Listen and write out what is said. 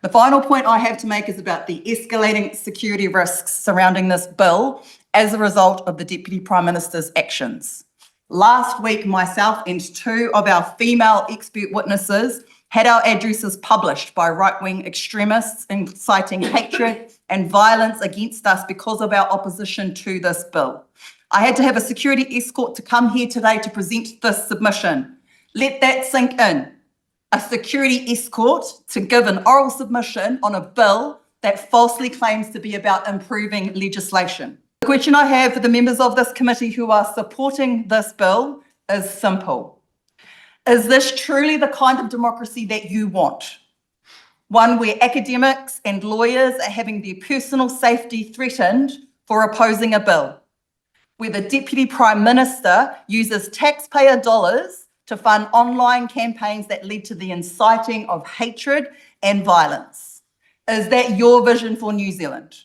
The final point I have to make is about the escalating security risks surrounding this bill as a result of the Deputy Prime Minister's actions. Last week, myself and two of our female expert witnesses had our addresses published by right-wing extremists inciting hatred and violence against us because of our opposition to this bill. I had to have a security escort to come here today to present this submission. Let that sink in. A security escort to give an oral submission on a bill that falsely claims to be about improving legislation. The question I have for the members of this committee who are supporting this bill is simple. Is this truly the kind of democracy that you want? One where academics and lawyers are having their personal safety threatened for opposing a bill, where the Deputy Prime Minister uses taxpayer dollars to fund online campaigns that lead to the inciting of hatred and violence. Is that your vision for New Zealand?